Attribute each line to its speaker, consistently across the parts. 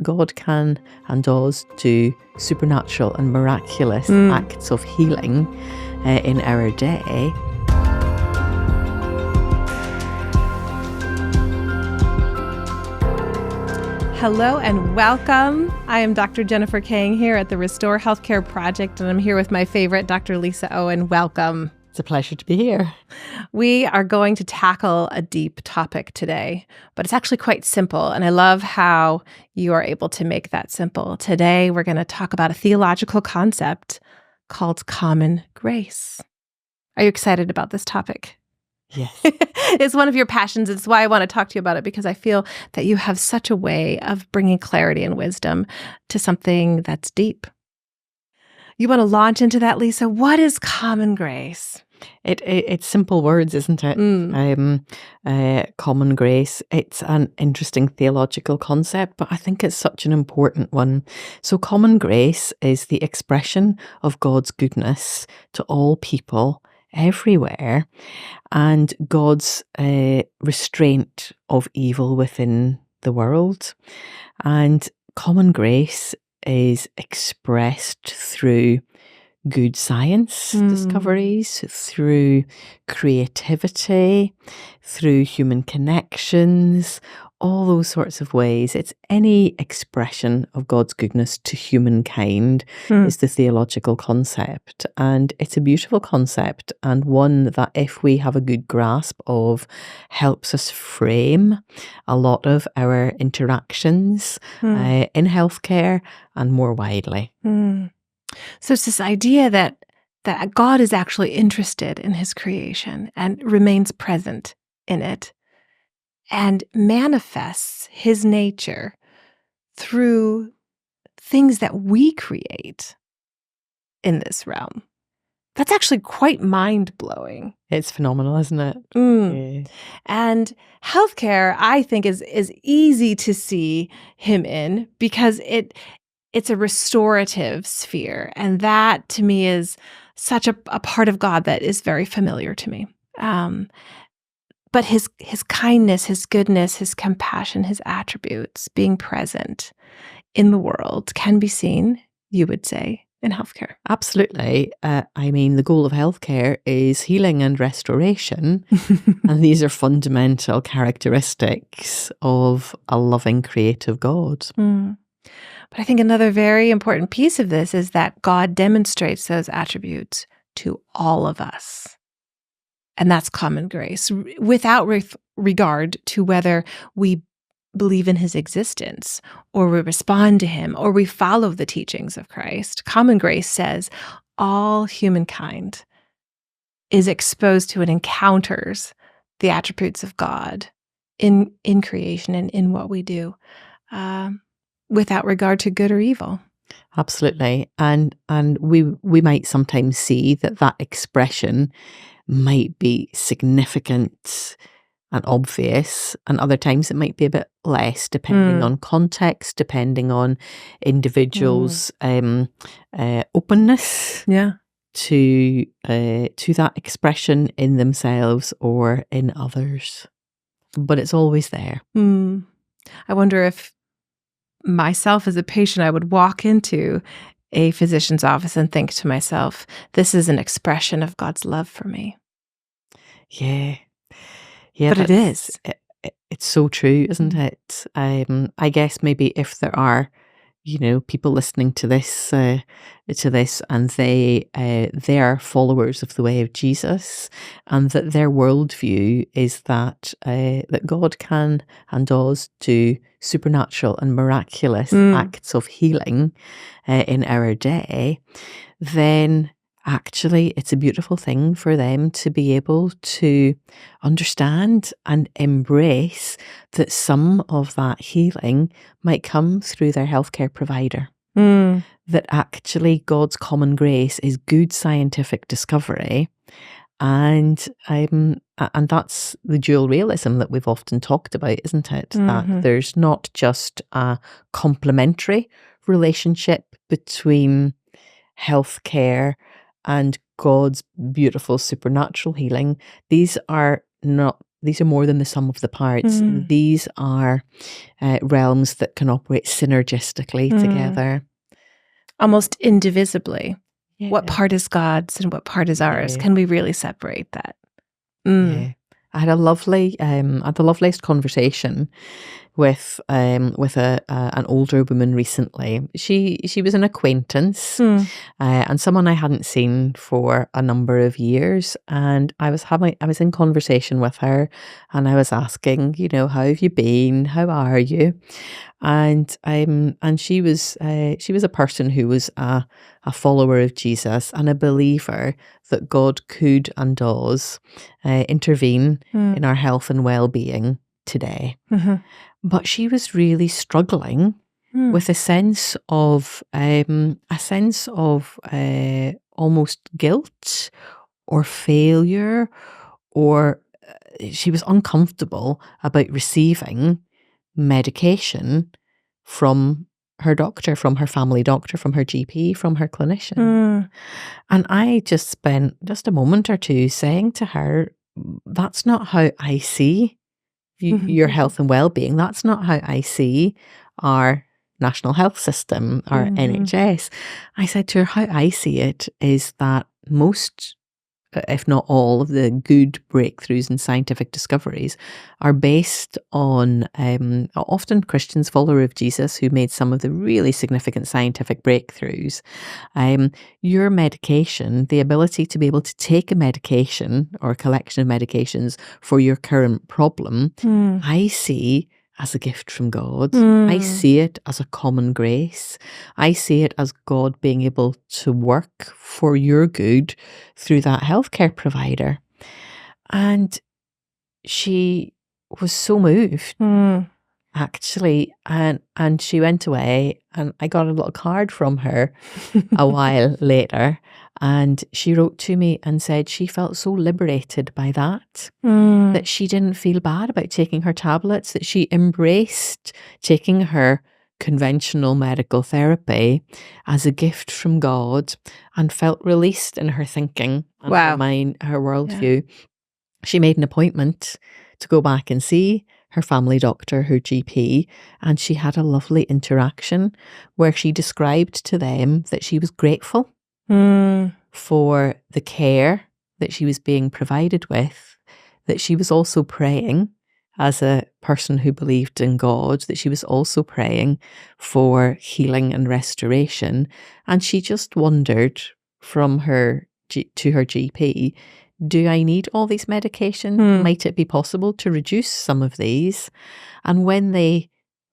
Speaker 1: God can and does do supernatural and miraculous acts of healing in our day.
Speaker 2: Hello and welcome. I am Dr. Jennifer Kang here at the Restore Healthcare Project, and I'm here with my favorite, Dr. Lysa Owen. Welcome.
Speaker 1: It's a pleasure to be here.
Speaker 2: We are going to tackle a deep topic today, but it's actually quite simple, and I love how you are able to make that simple. Today, we're going to talk about a theological concept called common grace. Are you excited about this topic?
Speaker 1: Yes.
Speaker 2: It's one of your passions. It's why I want to talk to you about it, because I feel that you have such a way of bringing clarity and wisdom to something that's deep. You want to launch into that, Lysa? What is common grace?
Speaker 1: It's simple words, isn't it? Common grace. It's an interesting theological concept, but I think it's such an important one. So common grace is the expression of God's goodness to all people everywhere, and God's restraint of evil within the world. And common grace is expressed through good science discoveries, through creativity, through human connections, all those sorts of ways. It's any expression of God's goodness to humankind is the theological concept. And it's a beautiful concept, and one that, if we have a good grasp of, helps us frame a lot of our interactions in healthcare and more widely.
Speaker 2: So it's this idea that God is actually interested in his creation and remains present in it and manifests his nature through things that we create in this realm. That's actually quite mind-blowing.
Speaker 1: It's phenomenal, isn't it?
Speaker 2: Yeah. And healthcare, I think, is easy to see him in because it's a restorative sphere. And that, to me, is such a part of God that is very familiar to me. But his kindness, his goodness, his compassion, his attributes being present in the world can be seen, you would say, in healthcare.
Speaker 1: Absolutely. I mean, the goal of healthcare is healing and restoration. And these are fundamental characteristics of a loving, creative God.
Speaker 2: But I think another very important piece of this is that God demonstrates those attributes to all of us. And that's common grace, without regard to whether we believe in his existence or we respond to him or we follow the teachings of Christ. Common grace says all humankind is exposed to and encounters the attributes of God in creation and in what we do. Without regard to good or evil.
Speaker 1: Absolutely. And we might sometimes see that expression might be significant and obvious, and other times it might be a bit less, depending on context, depending on individuals' openness to that expression in themselves or in others. But it's always there.
Speaker 2: I wonder if myself as a patient, I would walk into a physician's office and think to myself, this is an expression of God's love for me.
Speaker 1: Yeah.
Speaker 2: But it is.
Speaker 1: It's so true, isn't it? I guess maybe if there are, people listening to this, and they are followers of the way of Jesus, and that their worldview is that God can and does do supernatural and miraculous acts of healing in our day, then actually it's a beautiful thing for them to be able to understand and embrace that some of that healing might come through their healthcare provider. That actually God's common grace is good scientific discovery, and that's the dual realism that we've often talked about, isn't it? That there's not just a complementary relationship between healthcare and God's beautiful supernatural healing. These are not more than the sum of the parts. These are realms that can operate synergistically together.
Speaker 2: Almost indivisibly.
Speaker 1: Yeah.
Speaker 2: What part is God's and what part is ours?
Speaker 1: Yeah.
Speaker 2: Can we really separate that?
Speaker 1: Yeah. I had the loveliest conversation with an older woman recently. She was an acquaintance and someone I hadn't seen for a number of years. And I was in conversation with her, and I was asking, how have you been? How are you? And she was a person who was a follower of Jesus and a believer that God could and does intervene in our health and well-being today. But she was really struggling with a sense of almost guilt or failure, or she was uncomfortable about receiving medication from her doctor, from her family doctor, from her GP, from her clinician. And I just spent just a moment or two saying to her, that's not how I see your health and well-being. That's not how I see our national health system, our NHS. I said to her, how I see it is that most, if not all, of the good breakthroughs and scientific discoveries are based on often Christians, followers of Jesus, who made some of the really significant scientific breakthroughs. Your medication, the ability to be able to take a medication or a collection of medications for your current problem, I see as a gift from God. I see it as a common grace. I see it as God being able to work for your good through that healthcare provider. And she was so moved, actually. And she went away, and I got a little card from her a while later. And she wrote to me and said she felt so liberated by that, that she didn't feel bad about taking her tablets, that she embraced taking her conventional medical therapy as a gift from God and felt released in her thinking and her mind, her worldview. Yeah. She made an appointment to go back and see her family doctor, her GP, and she had a lovely interaction where she described to them that she was grateful for the care that she was being provided with, that she was also praying as a person who believed in God, that she was also praying for healing and restoration. And she just wondered from her to her GP, do I need all these medications? Might it be possible to reduce some of these? And when they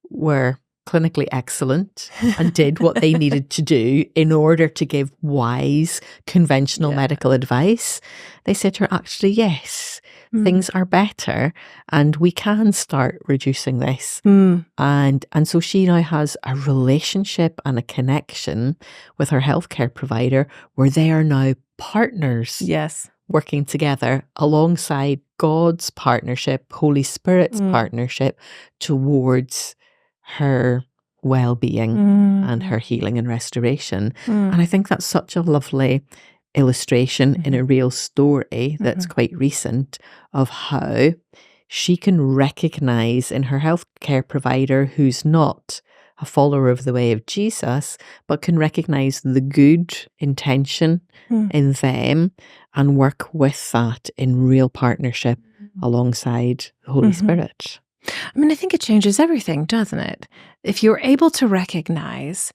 Speaker 1: were clinically excellent and did what they needed to do in order to give wise, conventional medical advice, they said to her, actually, yes, things are better and we can start reducing this. And so she now has a relationship and a connection with her healthcare provider where they are now partners.
Speaker 2: Yes.
Speaker 1: Working together alongside God's partnership, Holy Spirit's partnership towards her well-being and her healing and restoration. And I think that's such a lovely illustration in a real story that's quite recent of how she can recognize in her healthcare provider, who's not a follower of the way of Jesus, but can recognize the good intention in them and work with that in real partnership alongside the Holy Spirit.
Speaker 2: I mean, I think it changes everything, doesn't it? If you're able to recognize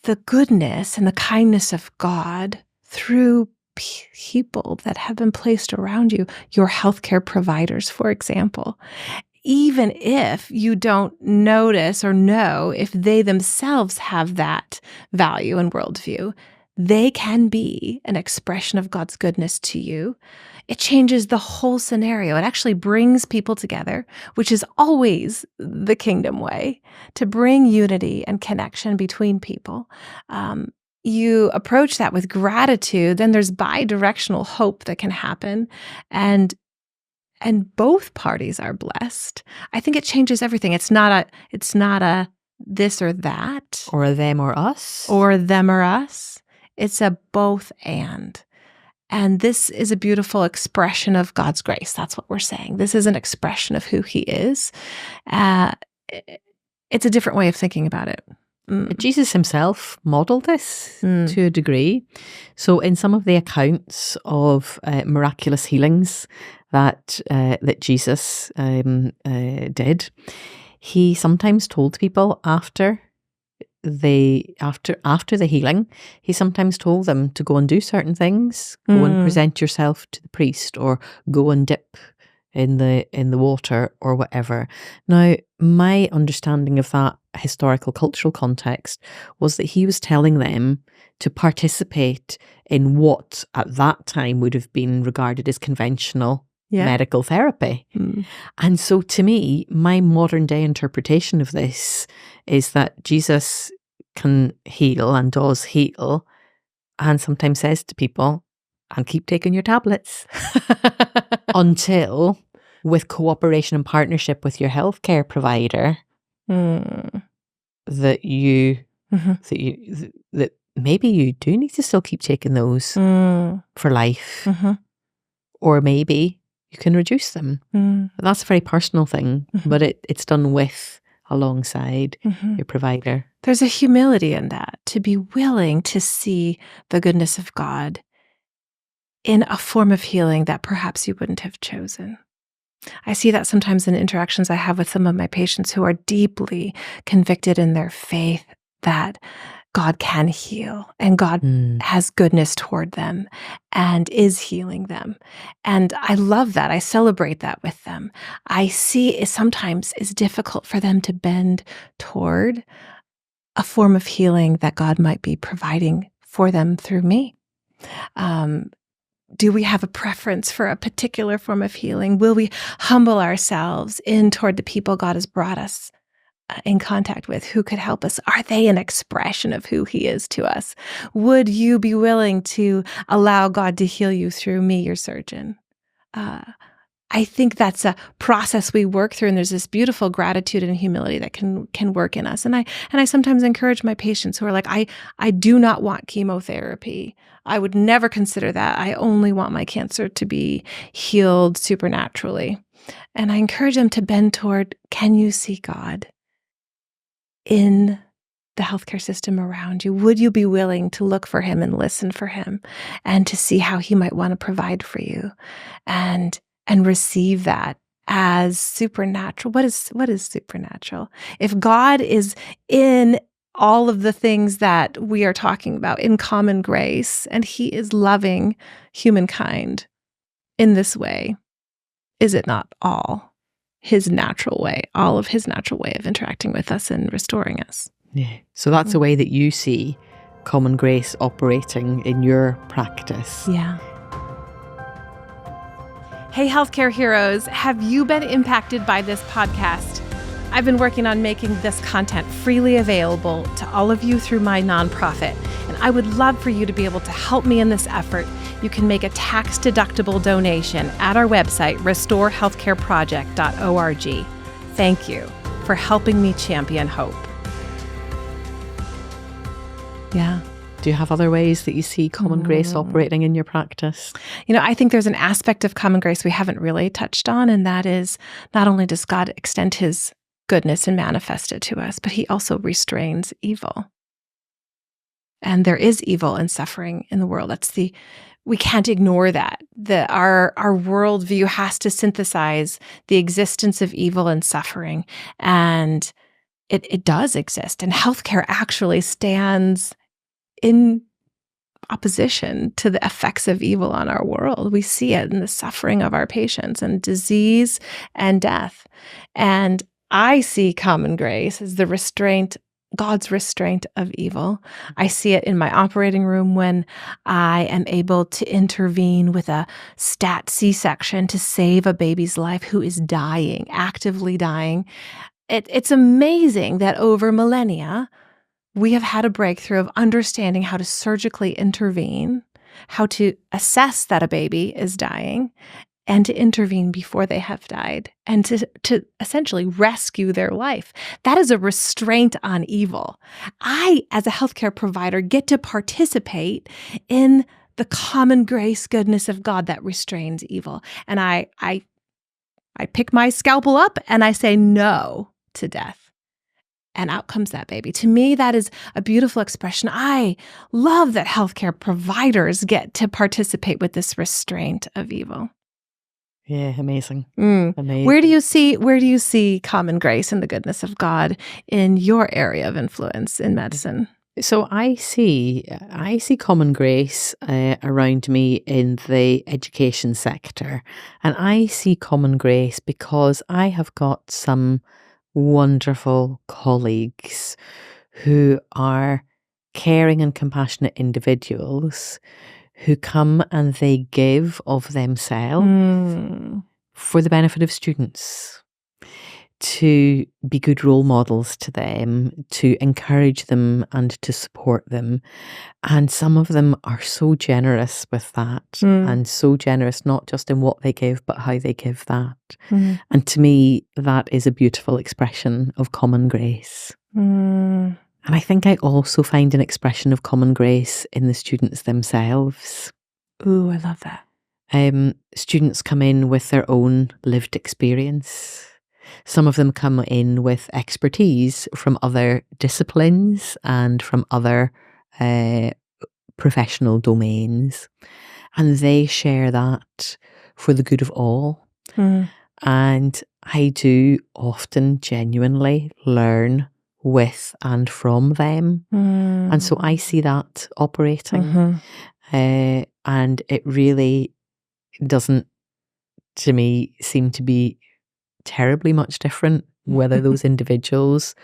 Speaker 2: the goodness and the kindness of God through people that have been placed around you, your healthcare providers, for example, even if you don't notice or know if they themselves have that value and worldview, they can be an expression of God's goodness to you. It changes the whole scenario. It actually brings people together, which is always the kingdom way, to bring unity and connection between people. You approach that with gratitude, then there's bi-directional hope that can happen. And both parties are blessed. I think it changes everything. It's not a this or that.
Speaker 1: Or a them or us.
Speaker 2: Or them or us. It's a both and. And this is a beautiful expression of God's grace. That's what we're saying. This is an expression of who he is. It's a different way of thinking about it.
Speaker 1: Jesus himself modeled this to a degree. So in some of the accounts of miraculous healings that Jesus did, he sometimes told people after the healing, he sometimes told them to go and do certain things, go and present yourself to the priest, or go and dip in the water, or whatever. Now, my understanding of that historical cultural context was that he was telling them to participate in what at that time would have been regarded as conventional medical therapy. And so to me, my modern day interpretation of this is that Jesus can heal and does heal, and sometimes says to people, and keep taking your tablets until, with cooperation and partnership with your healthcare provider, that maybe you do need to still keep taking those for life, or maybe you can reduce them. That's a very personal thing, but it's done alongside your provider.
Speaker 2: There's a humility in that, to be willing to see the goodness of God in a form of healing that perhaps you wouldn't have chosen. I see that sometimes in interactions I have with some of my patients who are deeply convicted in their faith that God can heal and God has goodness toward them and is healing them. And I love that. I celebrate that with them. I see it sometimes is difficult for them to bend toward a form of healing that God might be providing for them through me. Do we have a preference for a particular form of healing? Will we humble ourselves in toward the people God has brought us in contact with who could help us? Are they an expression of who he is to us? Would you be willing to allow God to heal you through me, your surgeon? I think that's a process we work through, and there's this beautiful gratitude and humility that can work in us. And I sometimes encourage my patients who are like, I do not want chemotherapy. I would never consider that. I only want my cancer to be healed supernaturally. And I encourage them to bend toward, can you see God in the healthcare system around you? Would you be willing to look for him and listen for him and to see how he might want to provide for you and receive that as supernatural? What is supernatural? If God is in all of the things that we are talking about in common grace, and he is loving humankind in this way, is it not all his natural way of interacting with us and restoring us?
Speaker 1: Yeah. So that's a way that you see common grace operating in your practice.
Speaker 2: Yeah. Hey, healthcare heroes, have you been impacted by this podcast? I've been working on making this content freely available to all of you through my nonprofit, and I would love for you to be able to help me in this effort. You can make a tax-deductible donation at our website, restorehealthcareproject.org. Thank you for helping me champion hope. Yeah.
Speaker 1: Do you have other ways that you see common grace operating in your practice?
Speaker 2: I think there's an aspect of common grace we haven't really touched on, and that is not only does God extend his goodness and manifest it to us, but he also restrains evil. And there is evil and suffering in the world. We can't ignore that. Our worldview has to synthesize the existence of evil and suffering, and it does exist. And healthcare actually stands in opposition to the effects of evil on our world. We see it in the suffering of our patients and disease and death. And I see common grace as the restraint, God's restraint of evil. I see it in my operating room when I am able to intervene with a stat C-section to save a baby's life who is dying, actively dying. It's amazing that over millennia, we have had a breakthrough of understanding how to surgically intervene, how to assess that a baby is dying, and to intervene before they have died, and to essentially rescue their life. That is a restraint on evil. I, as a healthcare provider, get to participate in the common grace goodness of God that restrains evil. And I pick my scalpel up and I say no to death. And out comes that baby. To me, that is a beautiful expression. I love that healthcare providers get to participate with this restraint of evil.
Speaker 1: Yeah, amazing. Amazing.
Speaker 2: Where do you see common grace and the goodness of God in your area of influence in medicine?
Speaker 1: So I see common grace around me in the education sector, and I see common grace because I have got some wonderful colleagues who are caring and compassionate individuals who come and they give of themselves for the benefit of students, to be good role models to them, to encourage them and to support them. And some of them are so generous with that, and so generous not just in what they give, but how they give that. And to me, that is a beautiful expression of common grace. And I think I also find an expression of common grace in the students themselves.
Speaker 2: Ooh, I love that.
Speaker 1: Students come in with their own lived experience. Some of them come in with expertise from other disciplines and from other professional domains. And they share that for the good of all. And I do often genuinely learn with and from them. And so I see that operating. And it really doesn't, to me, seem to be terribly much different whether those individuals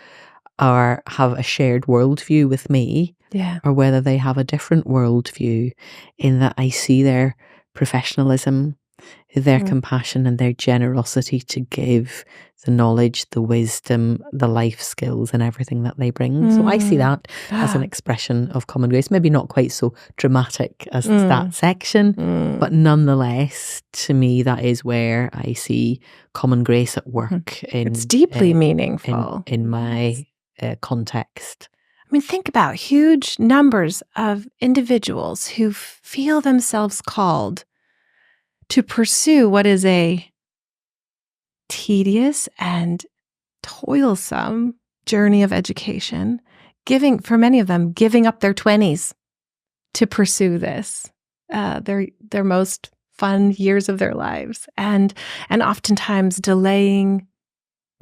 Speaker 1: have a shared worldview with me, or whether they have a different worldview, in that I see their professionalism, their compassion and their generosity to give the knowledge, the wisdom, the life skills and everything that they bring. So I see that as an expression of common grace, maybe not quite so dramatic as that section, but nonetheless, to me, that is where I see common grace at work.
Speaker 2: It's deeply meaningful.
Speaker 1: In my context.
Speaker 2: I mean, think about huge numbers of individuals who feel themselves called to pursue what is a tedious and toilsome journey of education, for many of them, giving up their 20s to pursue this, their most fun years of their lives, and oftentimes delaying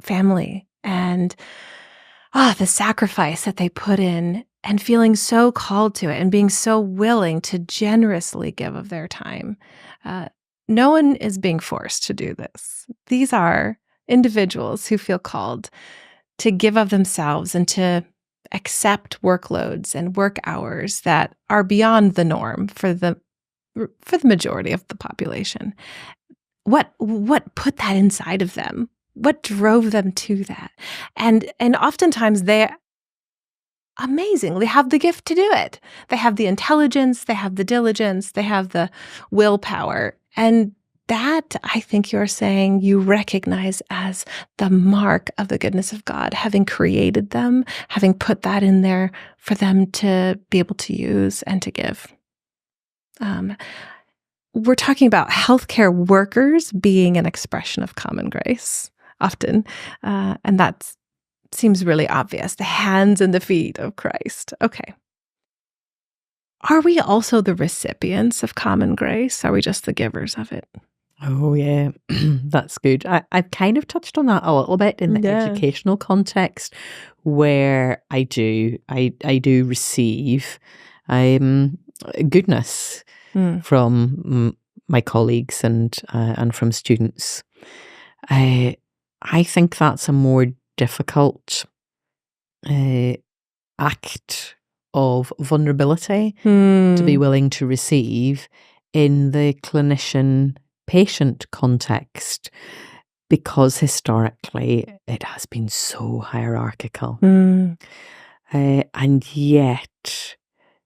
Speaker 2: family and the sacrifice that they put in, and feeling so called to it and being so willing to generously give of their time. No one is being forced to do this. These are individuals who feel called to give of themselves and to accept workloads and work hours that are beyond the norm for the majority of the population. What put that inside of them? What drove them to that? And oftentimes they amazingly have the gift to do it. They have the intelligence, they have the diligence, they have the willpower. And that, I think you're saying, you recognize as the mark of the goodness of God, having created them, having put that in there for them to be able to use and to give. We're talking about healthcare workers being an expression of common grace often, and that seems really obvious, the hands and the feet of Christ. Okay. Are we also the recipients of common grace? Are we just the givers of it?
Speaker 1: Oh, yeah, that's good. I've kind of touched on that a little bit in the educational context, where I do receive goodness from my colleagues and from students. I think that's a more difficult act of vulnerability to be willing to receive in the clinician-patient context, because historically it has been so hierarchical. And yet,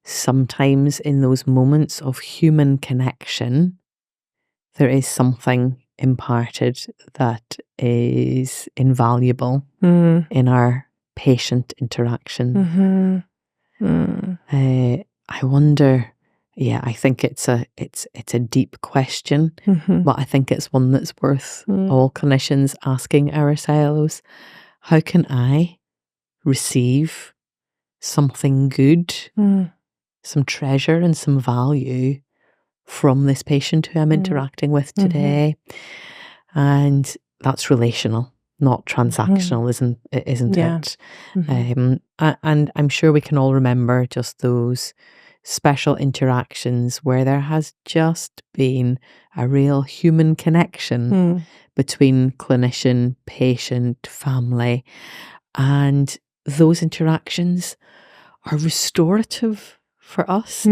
Speaker 1: sometimes in those moments of human connection, there is something imparted that is invaluable in our patient interaction. I wonder, Yeah, I think it's a deep question, but I think it's one that's worth all clinicians asking ourselves. How can I receive something good, some treasure and some value from this patient who I'm interacting with today? And that's relational, not transactional, isn't
Speaker 2: Yeah.
Speaker 1: it? And I'm sure we can all remember just those special interactions where there has just been a real human connection between clinician, patient, family, and those interactions are restorative for us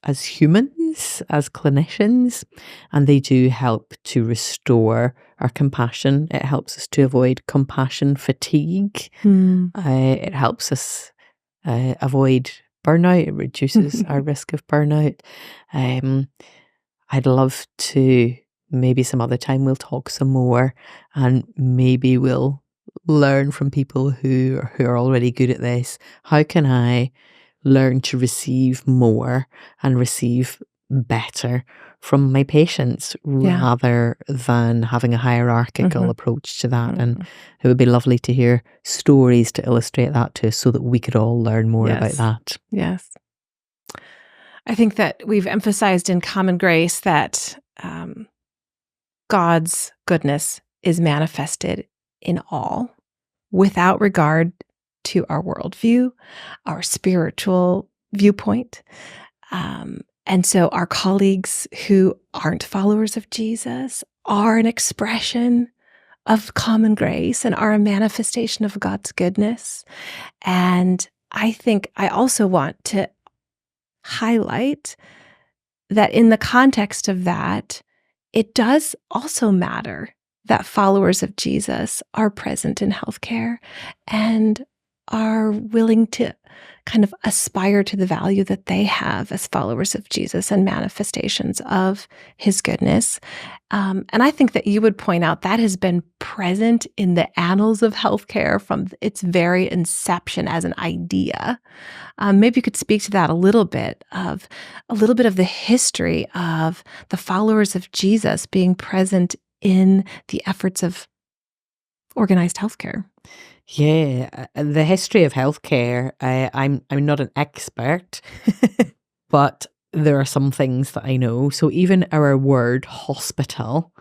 Speaker 1: as humans, as clinicians, and they do help to restore our compassion. It helps us to avoid compassion fatigue. It helps us avoid burnout. It reduces our risk of burnout. I'd love to, maybe some other time we'll talk some more, and maybe we'll learn from people who are already good at this. How can I learn to receive more and receive better from my patients rather than having a hierarchical approach to that? And it would be lovely to hear stories to illustrate that to us so that we could all learn more about that.
Speaker 2: Yes. I think that we've emphasized in Common Grace that God's goodness is manifested in all, without regard to our worldview, our spiritual viewpoint. And so our colleagues who aren't followers of Jesus are an expression of common grace and are a manifestation of God's goodness. And I think I also want to highlight that in the context of that, it does also matter that followers of Jesus are present in healthcare and are willing to kind of aspire to the value that they have as followers of Jesus and manifestations of his goodness. And I think that you would point out that has been present in the annals of healthcare from its very inception as an idea. Maybe you could speak to that a little bit of the history of the followers of Jesus being present in the efforts of organized healthcare.
Speaker 1: Yeah, the history of healthcare, I'm not an expert, but there are some things that I know. So even our word hospital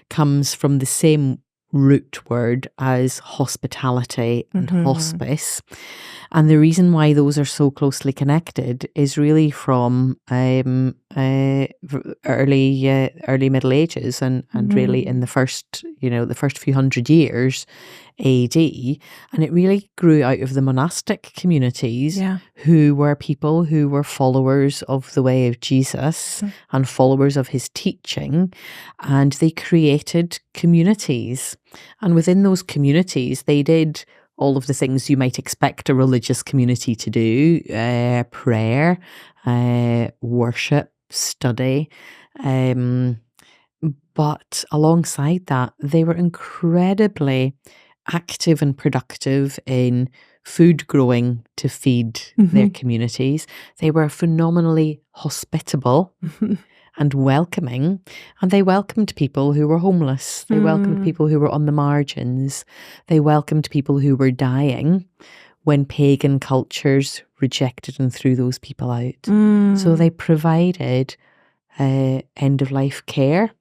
Speaker 1: comes from the same root word as hospitality and hospice. And the reason why those are so closely connected is really from early Middle Ages and really in the first few hundred years AD, and it really grew out of the monastic communities who were people who were followers of the way of Jesus and followers of his teaching, and they created communities. And within those communities, they did all of the things you might expect a religious community to do, prayer, worship, study. But alongside that, they were incredibly active and productive in food growing to feed their communities. They were phenomenally hospitable and welcoming, and they welcomed people who were homeless. They welcomed people who were on the margins. They welcomed people who were dying when pagan cultures rejected and threw those people out. So they provided end-of-life care.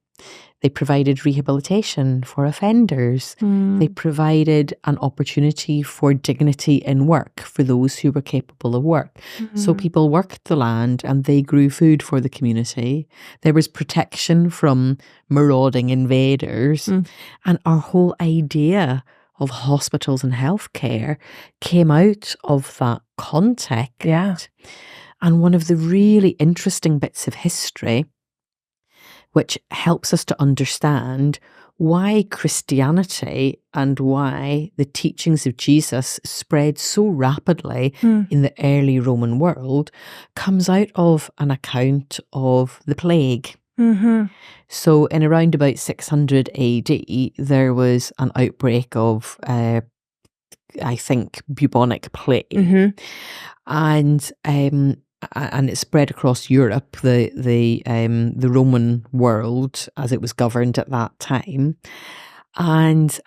Speaker 1: They provided rehabilitation for offenders. They provided an opportunity for dignity in work for those who were capable of work. So people worked the land and they grew food for the community. There was protection from marauding invaders. And our whole idea of hospitals and healthcare came out of that context.
Speaker 2: Yeah.
Speaker 1: And one of the really interesting bits of history, which helps us to understand why Christianity and why the teachings of Jesus spread so rapidly in the early Roman world, comes out of an account of the plague. So in around about 600 AD, there was an outbreak of, I think, bubonic plague. And and it spread across Europe, the Roman world as it was governed at that time. And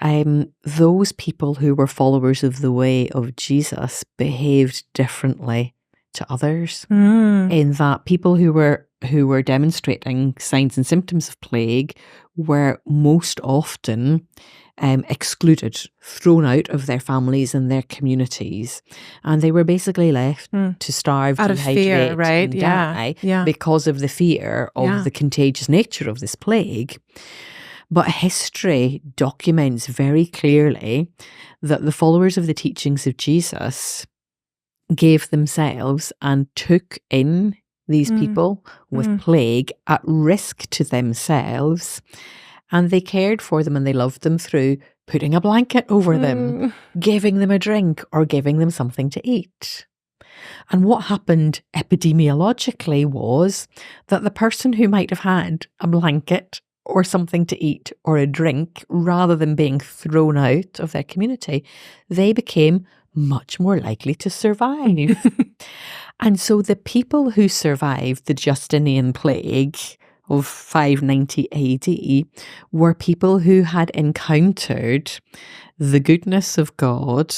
Speaker 1: those people who were followers of the way of Jesus behaved differently to others, in that people who were demonstrating signs and symptoms of plague were most often excluded, thrown out of their families and their communities, and they were basically left to starve,
Speaker 2: out of fear, right?
Speaker 1: and die because of the fear of the contagious nature of this plague. But history documents very clearly that the followers of the teachings of Jesus gave themselves and took in these people with plague at risk to themselves, and they cared for them and they loved them through putting a blanket over them, giving them a drink, or giving them something to eat. And what happened epidemiologically was that the person who might have had a blanket or something to eat or a drink, rather than being thrown out of their community, they became much more likely to survive. And so the people who survived the Justinian plague of 590 AD were people who had encountered the goodness of God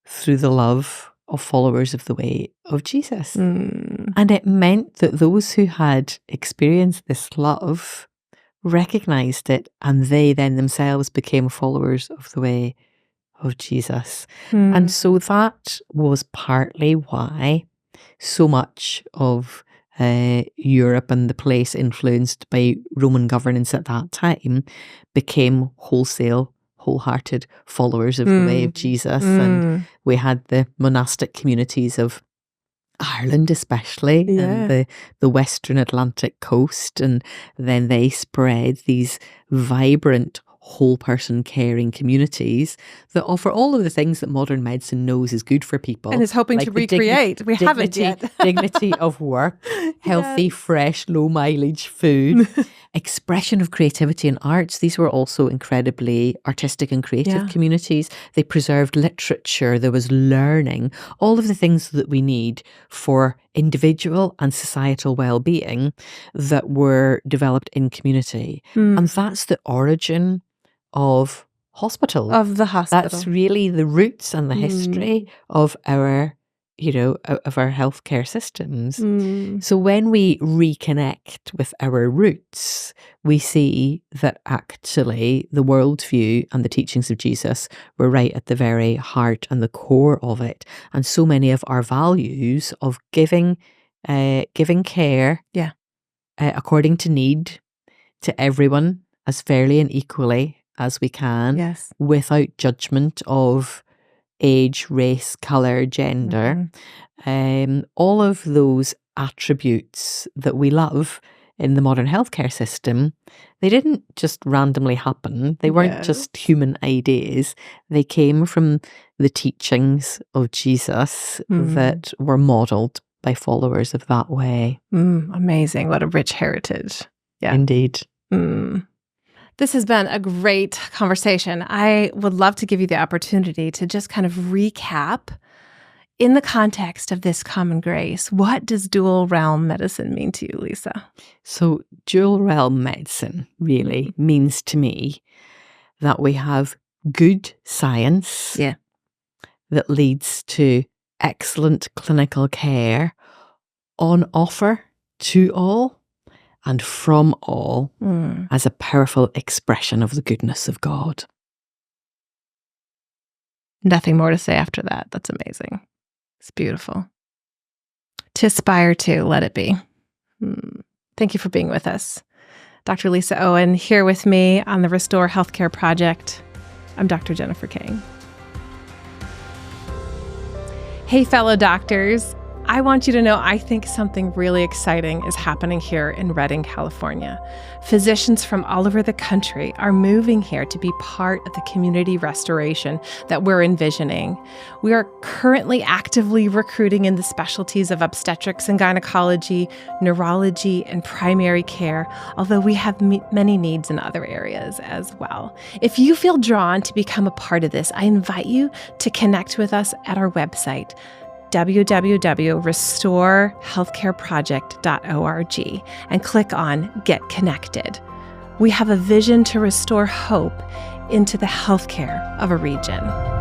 Speaker 1: through the love of followers of the way of Jesus. And it meant that those who had experienced this love recognized it, and they then themselves became followers of the way of Jesus. And so that was partly why so much of Europe and the place influenced by Roman governance at that time became wholehearted followers of the way of Jesus. And we had the monastic communities of Ireland especially, and the western Atlantic coast, and then they spread these vibrant whole person caring communities that offer all of the things that modern medicine knows is good for people.
Speaker 2: And is hoping to recreate. We haven't yet.
Speaker 1: Dignity of work, healthy, fresh, low mileage food, expression of creativity and arts. These were also incredibly artistic and creative communities. They preserved literature. There was learning, all of the things that we need for individual and societal well-being that were developed in community. And that's the origin of hospitals.
Speaker 2: Of the hospital.
Speaker 1: That's really the roots and the history of our, of our healthcare systems. So when we reconnect with our roots, we see that actually the worldview and the teachings of Jesus were right at the very heart and the core of it. And so many of our values of giving care according to need to everyone as fairly and equally as we can, without judgment of age, race, colour, gender, all of those attributes that we love in the modern healthcare system, they didn't just randomly happen. They weren't just human ideas. They came from the teachings of Jesus that were modelled by followers of that way.
Speaker 2: Amazing. What a rich heritage. Yeah.
Speaker 1: Indeed.
Speaker 2: This has been a great conversation. I would love to give you the opportunity to just kind of recap in the context of this common grace. What does dual realm medicine mean to you, Lysa?
Speaker 1: So dual realm medicine really means to me that we have good science that leads to excellent clinical care on offer to all and from all as a powerful expression of the goodness of God.
Speaker 2: Nothing more to say after that. That's amazing. It's beautiful. To aspire to, let it be. Thank you for being with us. Dr. Lysa Owen here with me on the Restore Healthcare Project. I'm Dr. Jennifer Kang. Hey, fellow doctors. I want you to know I think something really exciting is happening here in Redding, California. Physicians from all over the country are moving here to be part of the community restoration that we're envisioning. We are currently actively recruiting in the specialties of obstetrics and gynecology, neurology, and primary care, although we have many needs in other areas as well. If you feel drawn to become a part of this, I invite you to connect with us at our website, www.restorehealthcareproject.org and click on Get Connected. We have a vision to restore hope into the healthcare of a region.